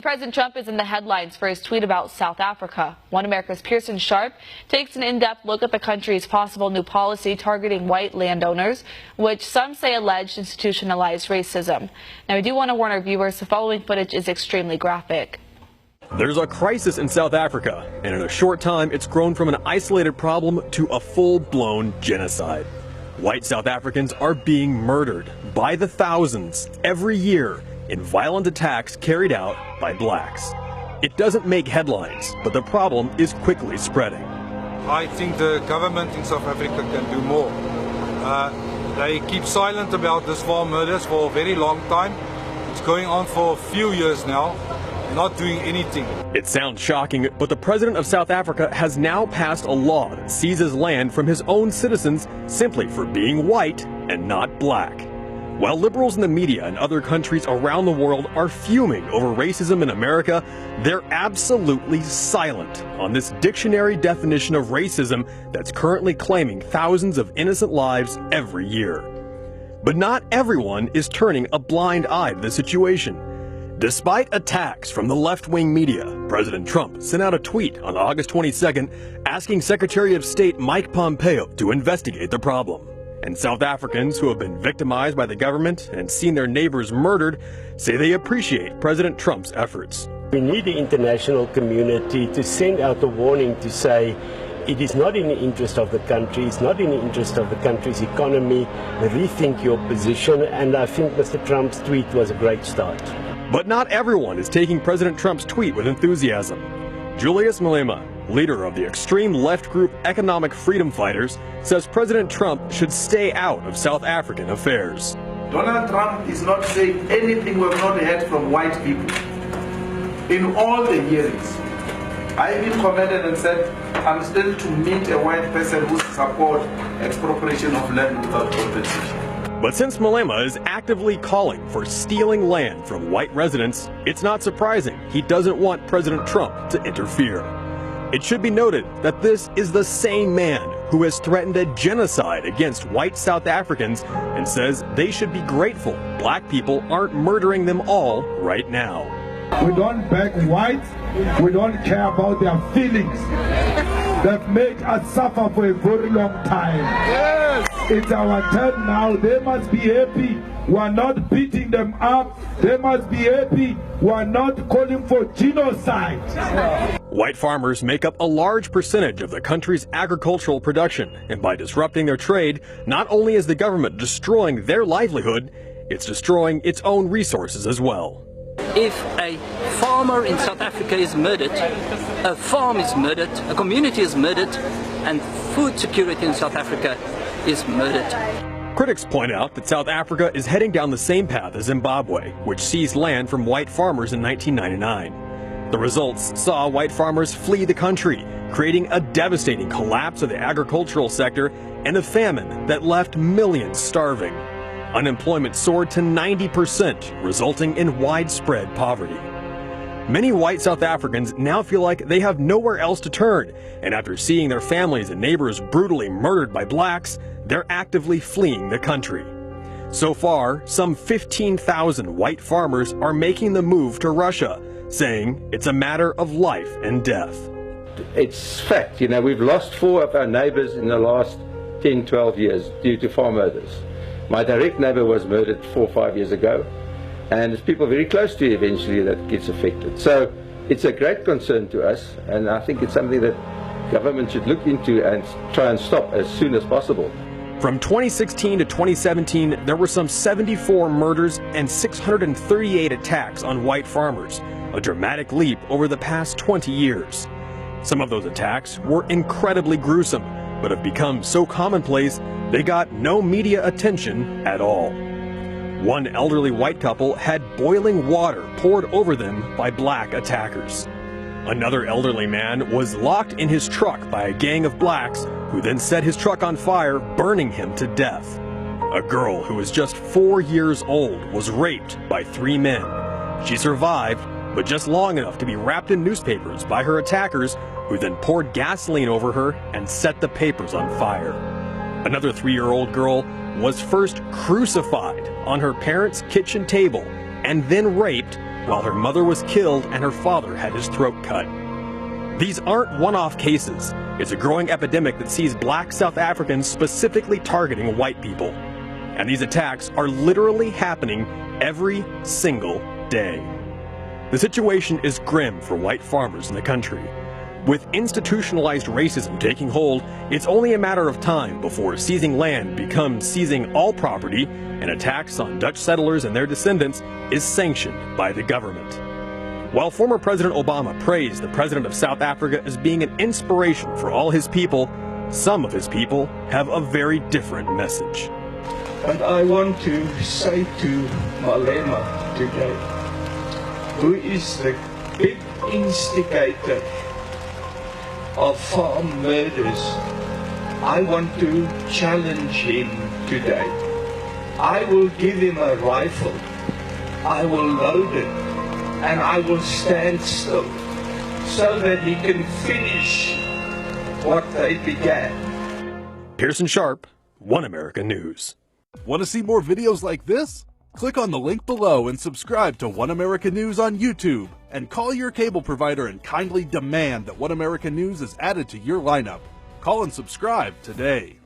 President Trump is in the headlines for his tweet about South Africa. One America's Pearson Sharp takes an in-depth look at the country's possible new policy targeting white landowners, which some say alleged institutionalized racism. Now, we do want to warn our viewers the following footage is extremely graphic. There's a crisis in South Africa, and in a short time, it's grown from an isolated problem to a full-blown genocide. White South Africans are being murdered by the thousands every year in violent attacks carried out by blacks. It doesn't make headlines, but the problem is quickly spreading. I think the government in South Africa can do more. They keep silent about this farm murders for a very long time. It's going on for a few years now, not doing anything. It sounds shocking, but the president of South Africa has now passed a law that seizes land from his own citizens simply for being white and not black. While liberals in the media and other countries around the world are fuming over racism in America, they're absolutely silent on this dictionary definition of racism that's currently claiming thousands of innocent lives every year. But not everyone is turning a blind eye to the situation. Despite attacks from the left-wing media, President Trump sent out a tweet on August 22nd asking Secretary of State Mike Pompeo to investigate the problem. And South Africans who have been victimized by the government and seen their neighbors murdered say they appreciate President Trump's efforts. We need the international community to send out a warning to say it is not in the interest of the country, it's not in the interest of the country's economy. Rethink your position, and I think Mr. Trump's tweet was a great start. But not everyone is taking President Trump's tweet with enthusiasm. Julius Malema, leader of the extreme left group Economic Freedom Fighters, says President Trump should stay out of South African affairs. Donald Trump is not saying anything we have not heard from white people. In all the hearings, I even commented and said, I'm still to meet a white person who supports expropriation of land without compensation. But since Malema is actively calling for stealing land from white residents, it's not surprising he doesn't want President Trump to interfere. It should be noted that this is the same man who has threatened a genocide against white South Africans and says they should be grateful black people aren't murdering them all right now. We don't back whites, we don't care about their feelings. They've made us suffer for a very long time. Yes. It's our turn now. They must be happy. We are not beating them up. They must be happy. We are not calling for genocide. White farmers make up a large percentage of the country's agricultural production, and by disrupting their trade, not only is the government destroying their livelihood, it's destroying its own resources as well. If a farmer in South Africa is murdered, a farm is murdered, a community is murdered, and food security in South Africa is murdered. Critics point out that South Africa is heading down the same path as Zimbabwe, which seized land from white farmers in 1999. The results saw white farmers flee the country, creating a devastating collapse of the agricultural sector and a famine that left millions starving. Unemployment soared to 90%, resulting in widespread poverty. Many white South Africans now feel like they have nowhere else to turn, and after seeing their families and neighbors brutally murdered by blacks, they're actively fleeing the country. So far, some 15,000 white farmers are making the move to Russia, saying it's a matter of life and death. It's fact, we've lost 4 of our neighbors in the last 10, 12 years due to farm murders. My direct neighbor was murdered 4 or 5 years ago, and it's people very close to you eventually that gets affected. So it's a great concern to us, and I think it's something that government should look into and try and stop as soon as possible. From 2016 to 2017, there were some 74 murders and 638 attacks on white farmers, a dramatic leap over the past 20 years. Some of those attacks were incredibly gruesome, but have become so commonplace they got no media attention at all. One elderly white couple had boiling water poured over them by black attackers. Another elderly man was locked in his truck by a gang of blacks who then set his truck on fire, burning him to death. A girl who was just 4 years old was raped by 3 men. She survived, but just long enough to be wrapped in newspapers by her attackers, who then poured gasoline over her and set the papers on fire. Another 3-year-old girl was first crucified on her parents' kitchen table and then raped while her mother was killed and her father had his throat cut. These aren't one-off cases. It's a growing epidemic that sees black South Africans specifically targeting white people. And these attacks are literally happening every single day. The situation is grim for white farmers in the country. With institutionalized racism taking hold, it's only a matter of time before seizing land becomes seizing all property, and attacks on Dutch settlers and their descendants is sanctioned by the government. While former President Obama praised the President of South Africa as being an inspiration for all his people, some of his people have a very different message. And I want to say to Malema today, who is the big instigator of farm murders, I want to challenge him today. I will give him a rifle, I will load it, and I will stand still so that he can finish what they began. Pearson Sharp, One America News. Want to see more videos like this? Click on the link below and subscribe to One America News on YouTube, and call your cable provider and kindly demand that One America News is added to your lineup. Call and subscribe today.